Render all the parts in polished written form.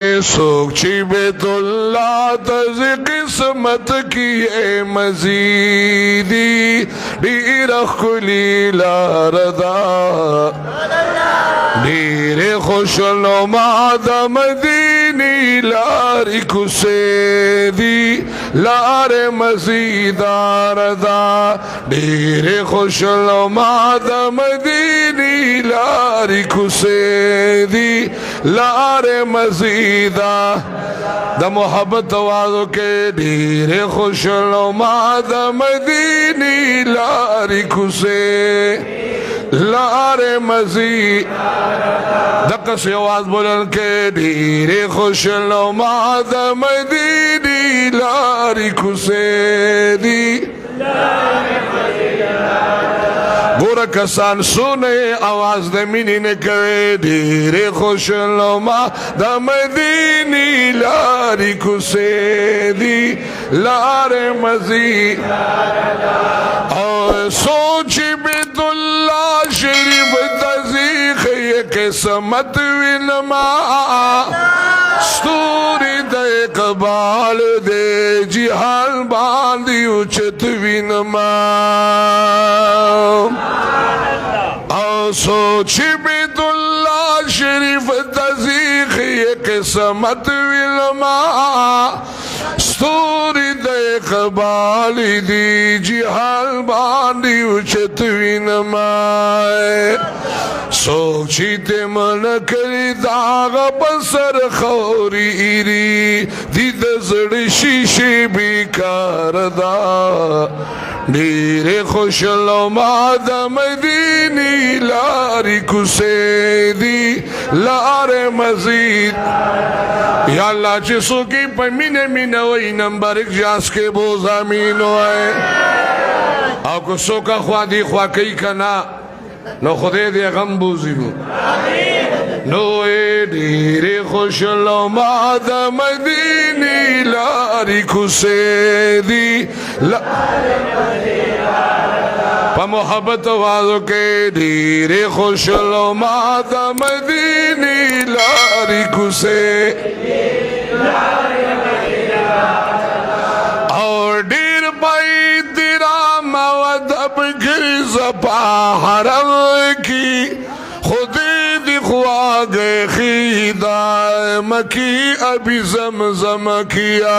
सोची बेतुल्ला तज किस्मत की है मजीदी डीर खुली लारदा डीरे खुशनुमा दमदीनी लारी कुसेदी लारे मजीदारदा डीरे खुशनुमा दमदीनी लारी कुसेदी लारे मजीदा द मोहब्बत वालों के ढेरे खुशनुमा द मदीनी लारी खुसे लारे मजीद दकस आवाज बोलन के ढेरे खुशनुमा द मदीनी लारी खुसे दी गोरा कसान सुने आवाज द मिनी ने करे ढेरे खुशनुमा द मदीनी लारी खुसेदी लारे मजीद और सोच बेदुल्ला शरीफ तजीख ये किस्मत विनमा स्तूरी दे कबाल दे जिहाल बांधी उचित विनमा सोच बेदुल्ला शरीफ तजीख ये किस्मत विलमा स्तूरी देख बाली दी जिहाल बांधी उचित विनमाए सोची ते मन करी दाग बसर खौरी इरी दीद जड़ शीशे बिकार दा ढेरे खुशनुमा द मदीनी लारी कुसेदी लारे मजीद या अल्लाह जिसो की पमीने मीने वही नंबर एक जास के बोझा मीनो है आपको सो का ख्वादी ख्वा कई का ना नो खुदे दे गम बूजिमु नो ए ढेरे खुशनुमा द मदीनी लारी खुसेदी मोहब्बत वालों के ढेरे खुशनुमा द मदीनी लारी खुसे और ढेर पाई तेरा मवदब गिरज पहाड़म की खुदे दिखवा गए खीदा मकी अभी जमजम किया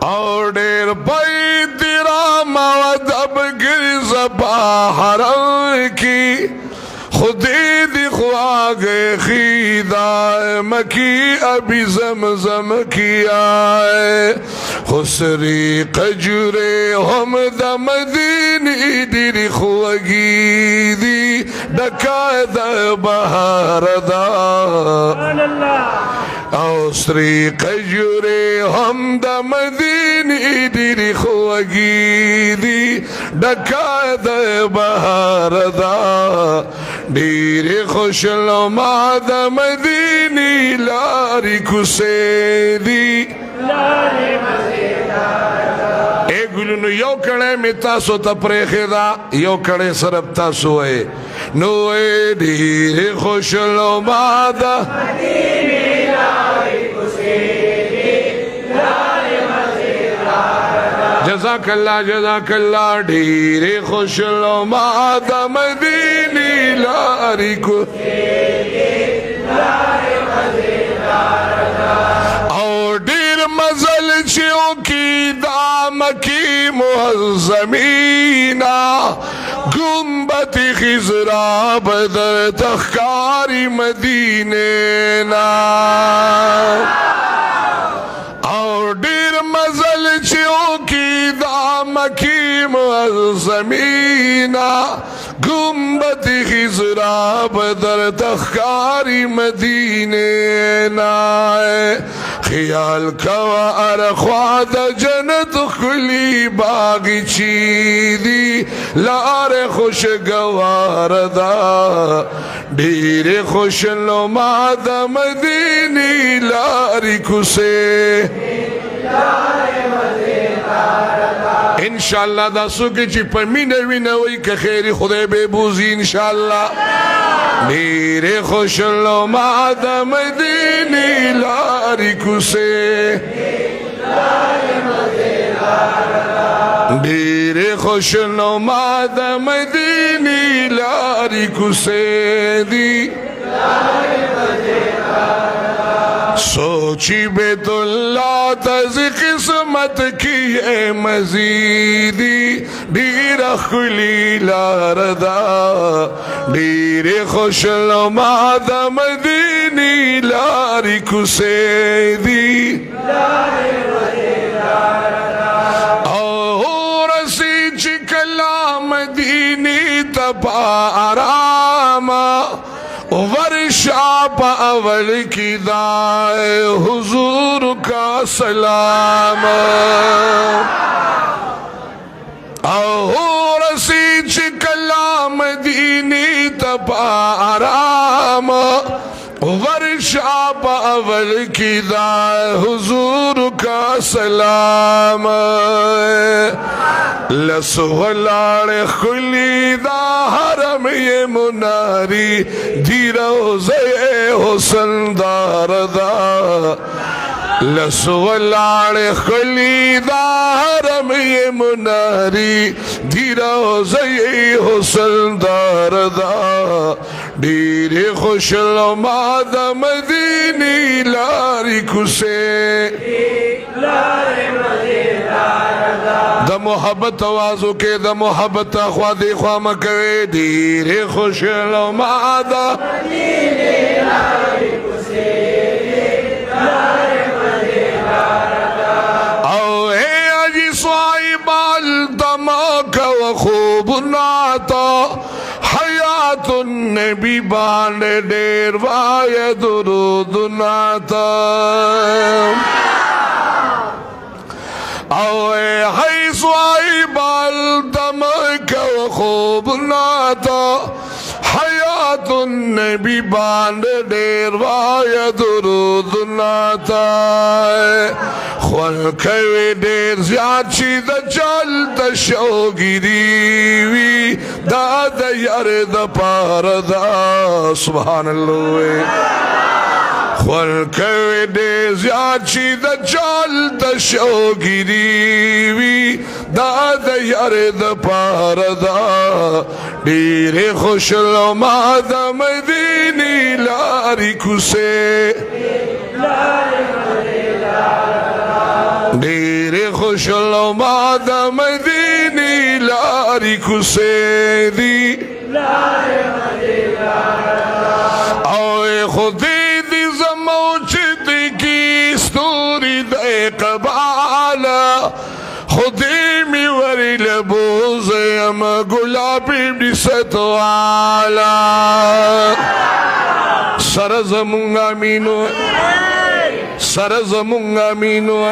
और ढेर पाई मवदब गिरज पहाड़ों की खुदे दिखवा गए खीदा मकी अभी जमजम किया खुसरी खजुरे हम दमदीनी दिरी खुगी दी डकायद बहारदा औसरी खजुरे हम दमदीनी दिरी खुगी दी डकायद बहारदा ढेरे खुशनुमा द मदीनी लारी कुसेदी एक गुलू यो कड़े मिता सो तपरेखेदा यो कड़े सरबता सोए नोए ढेरे खुशनुमा द मदीनी लारी कुसेदी लारी जज़ाकल्ला ढेरे खुशनुमा द मदीनी लारी को और ढेर मजल चियों की दाम की मुअज़्ज़मीना गुम्बती खिजरा बदर तख्कारी मदीने ना और ढेर मजल चियों की दाम की मुअज़्ज़मीना गुम्बती खिजरा बदर तख्कारी मदीने नाए ख्याल कवा अरख्वाद जन्नत खुली बागीची दी लारे खुश गवारदा ढेरे खुशनुमा द मदीनी लारी कुसे लारे मदीना انشاءاللہ دا سوکی چی پا مینوی نوی که خیری خدای بے بوزی انشاءاللہ میرے خوشلو مادا مدینی لاری کسے میرے خوشلو مادا مدینی لاری کسے دی سوچی بیت اللہ تز قسمت کی ہے مزیدی ڈیر خلی لاردا ڈیر خوشلما دا مدینی لاری کسے دی او رسی چکلا مدینی تپا آراما ورشا پا اول کی دائے حضور کا سلام او رسی چکلا مدینی تپا آرام ورشا پا اول کی دائے حضور کا سلام لسولار خلی دا حرم یہ مناری دی روزے حسن دار دا لسولار خلی دا حرم یہ مناری دی روزے حسن دار دا دیر خوشلما دا مدینی لاری کسے دا محبت آوازو کے دا محبت خواہ دے خواہ مکوے دیر خوشلما دا مدینی لاری کسے او اے اجی صاحب الدماغ و خوب ناتا حیات النبی باندے دیر وائے درود ناتا او اے حی صاحب الدماغ و خوب ناتا حیات النبی باندے دیر وائے درود ناتا خلقوی دیر زیاد چی دا چل دا شوگیری وی دا دا یار دا پار دا سبحان اللہ خلقوی دیر زیاد چی دا چل دا شوگیری وی دا دا یار دا پار دا دیر خوشلما دا مدینی لاری کسے دیر خوشلما دا مدینی لاری کسے دی اوے خودی دی زموچتی کی ستوری دے قبالا خودی می وری لبوزیم گلابی بی ستوالا سرزمون آمینو سرزمون آمینو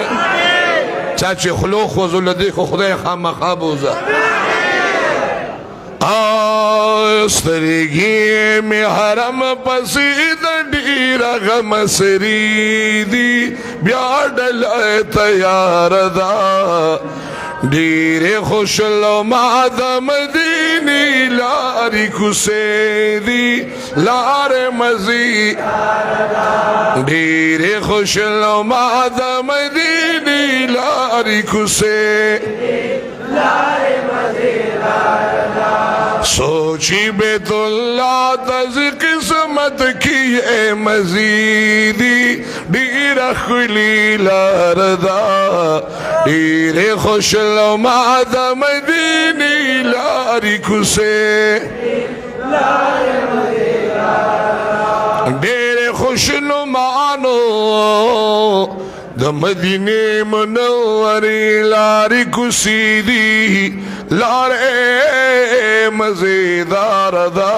چاچی خلو خوزو لدیخو خدای خام خوابوزا سترگی می حرم پسید دیر غم سریدی بیادل تیار دا دیر خوشلما دا مدینی لاری کسے دی لار مزی دیر خوشلما دا مدینی لاری کسے سوچی بیت اللہ تز قسمت کی اے مزیدی دیر خلی لاردا دیر خوشلما دا مدینی لاری کسے دیر خوشنمانو دا مدینی منوری لاری کسی دی لارے مزیدار دا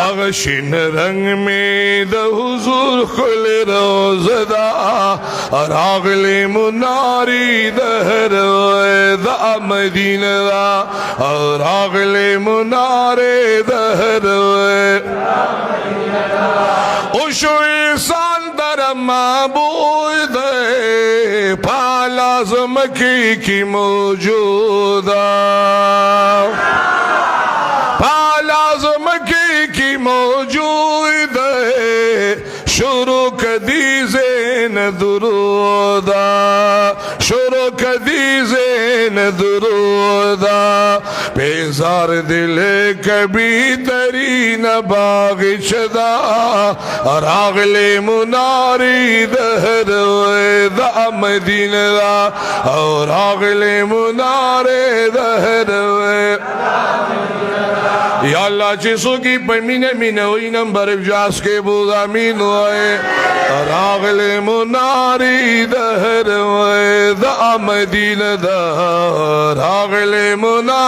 اغشن رنگ میں دا حضور خل روز دا راغل مناری دہر دا مدین دا راغل مناری دہر اوشو انسان دا हमारा माबूद पालाज़म की मौजूदा पालाज़म की मौजूद शुरू कदीज़े न दुरूदा शुरू कदीज़े न दुरूदा बेजार दिल कभी तरी न बागिशदा रागले मुनारी दहर दा मदीना और रागले मुनारे दहर या अल्लाह जिसो की पमीने मीने हुई नंबर जास के बुदा मीन हुए रागले मुनारी दहर दा मदीना दा रागले मुना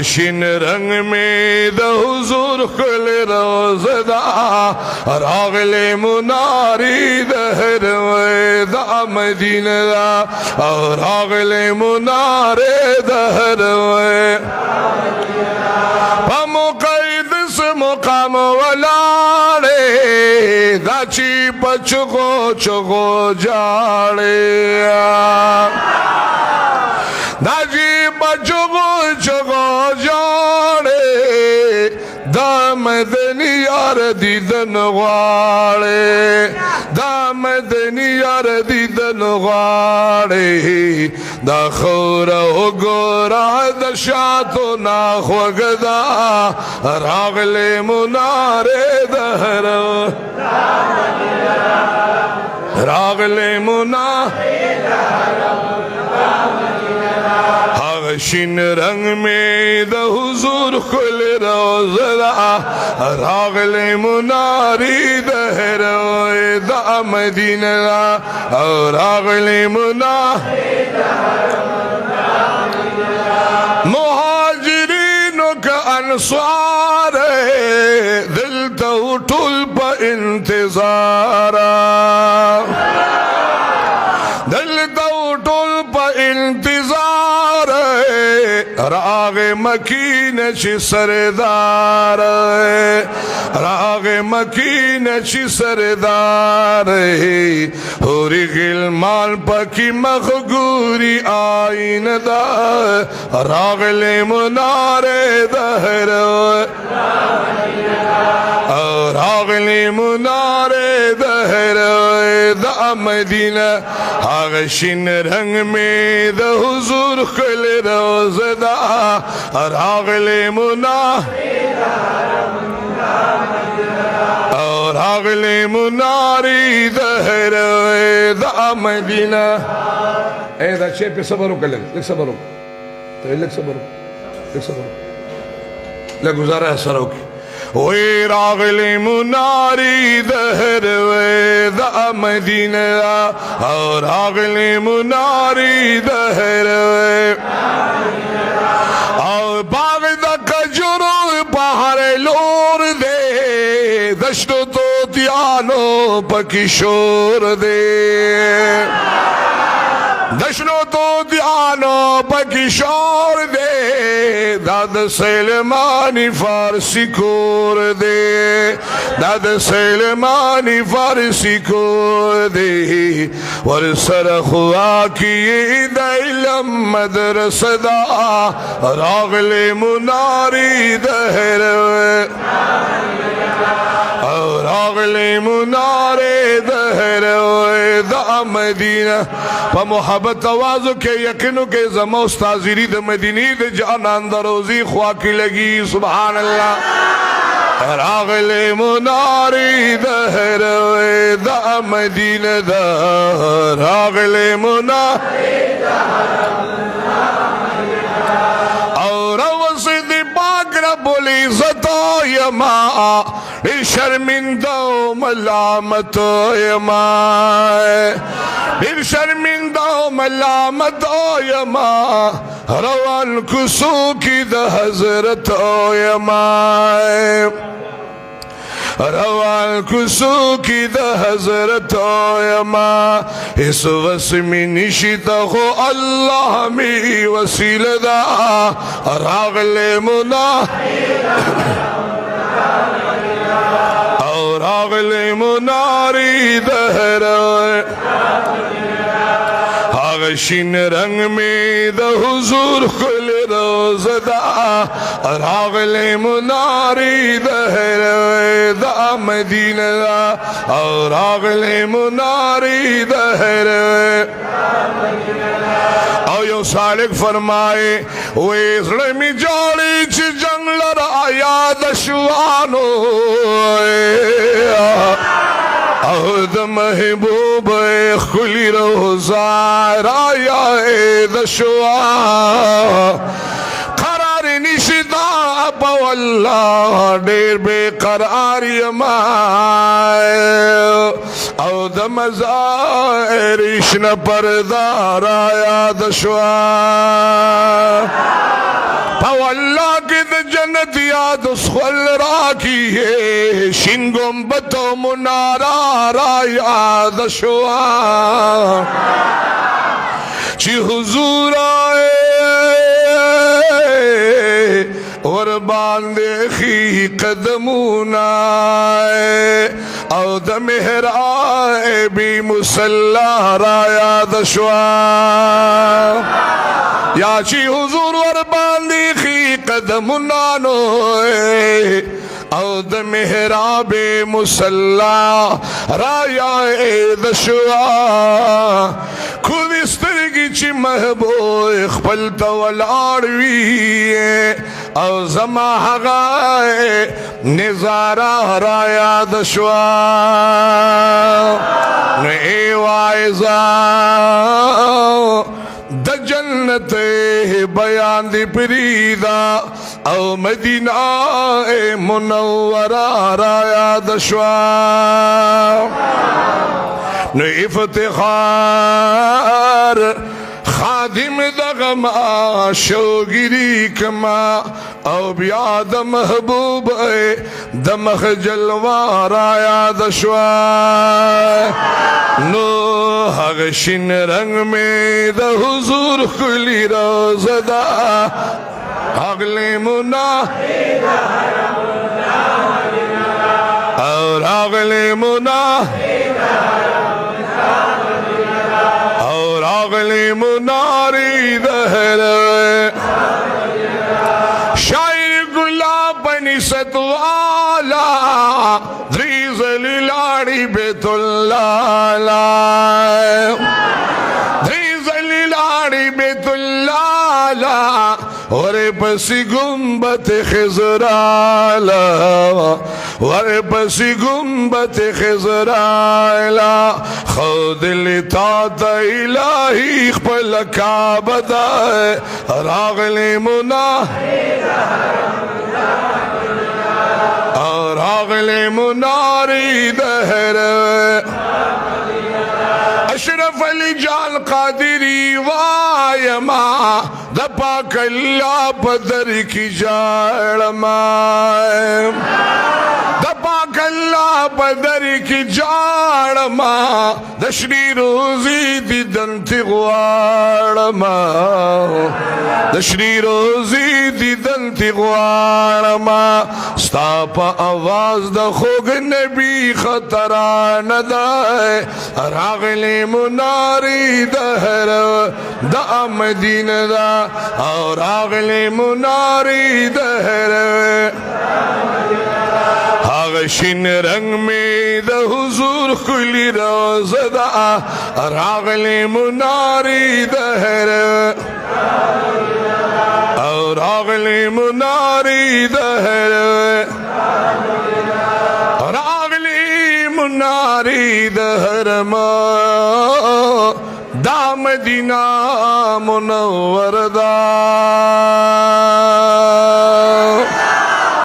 शिन रंग में द हुजूर खुल रोज़दा रागले मुनारी दहर दा मदीना और रागले मुनारे दहर मुक़ैद से मुकाम वलाड़े दाची पचुको चुको जाड़े दाची पचुको चुको जाड़े दामदनी यार दीदन वाड़े दामदनी यार दीदन वाड़े दाखोरा हो गोरा दशा तो ना ख्वगदा रागले मुनारे दहर रागले मुना शिन रंग में द हुजूर खुल रोज़दा रागले मुनारी दहर दा मदीना और रागले मुना मुहाजिरीनों का अंसार दिल तो उठुल पर इंतजार दिल तो उठुल पर इंतजार राग मकीन ची सरदार राग मकीन ची सरदार होरी गिलमान पकी मखगूरी आइन दा रागले मुनारे दहर रागले मुनारे दहर दा मदीना आगशिन रंग में द हुजूर खुल रोज़दा रागले मुना और रागले मुनारी दहर दा मदीना ए दा छे पे सबर कर ले सबर तो ले सबर ले गुजारा है सरो की वे रागले मुनारी दहर दा मदीना और रागले मुनारी दहर और बाग दा कजुरो पहाड़ लोर दे दश्तो तो त्यानो पकिशोर दे दशनो तो ध्यानो पकिशोर दे दाद सलमानी फारसी कोर दे दाद सलमानी फारसी कोर दे वर सरखुआ की इलम मदरसदा रागले मुनारी दहर और रागले मुनारे दहर दा मदीना प मोहब्बत आवाज़ के यकीन के ज़मा उस्ताज़िरी द मदीनी द जानान दरोज़ी ख्वा की लगी सुभान अल्लाह रागले मुनारी दहर दा मदीना दा रागले मुना और वसीद पाक रब्बुल इज़्ज़त यमा शर्मिंदा मलामत यमा फिर शर्मिंदा मलामत यमा रवान कुसू की द हजरत यमा रवान कुसू की द हजरत यमा इस वस्मी निशिता हो अल्लाह में वसीलदा रागले मुना اور راغلی مناری دهروی شین رنگ میں دا حضور کل روز دا راغل مناری دہروی دا مدینہ دا اور راغل مناری دہروی او یو سالک فرمائے ویزڑ میں جاڑی چی جنگ لڑایا دشوانو او د محبوب خلی روزار آیا دشوا قرار نشدا پا واللہ دیر بے قرار یمائے او د مزائرشن پردار آیا دشوا واللہ کی دا جنت یاد اسخول راکی ہے شن گمبتو منارا را یاد شوا چی حضور آئے اور باندے خی قدمون آئے او دا مہر آئے بھی مسلح را یاد شوا یا چی حضور اور باندی خی قدم نانوئے او دا محراب مسلح رایا دشوا خود استرگی چی محبو اخپلتا والعاروی او زما حقائے نظارہ رایا دشوا نئی وائزہ دا جنت بیان دی پریدا او مدینہ منورہ رایا دشوا نو افتخار خادم دغما شوگیری کما او بیاد محبوب دمخ جلوار آیا دشوا نو حغشن رنگ میں دا حضور خلی روزدہ اگلے منا اور اگلے منا اور اگلے مناری دہر شاعر گلاب بنی ستوالا دریز لیلاری بیت اللہ دریز لیلاری بیت اللہ اور پسی گنبت خزرالا اور پسی گنبت خزرالا خود لطاعت الہی خپل کعبہ راغل منا اور راغل مناری دہر اشرف علی جان قادری وایما دپاک اللہ پدر کی جاڑما دپاک اللہ پدر کی جاڑما دشری روزی دی دنتی غوارما دشری روزی دی دنتی غوارما ستاپا آواز دا خوگ نبی خطران دائے راغل مناری دہر دا مدین دا اور راغل مناری دہر آغشن رنگ میں دا حضور خلی روزدہ راغل مناری دہر اور راغل مناری دہر راغل مناری دہر دا مدینہ منور دا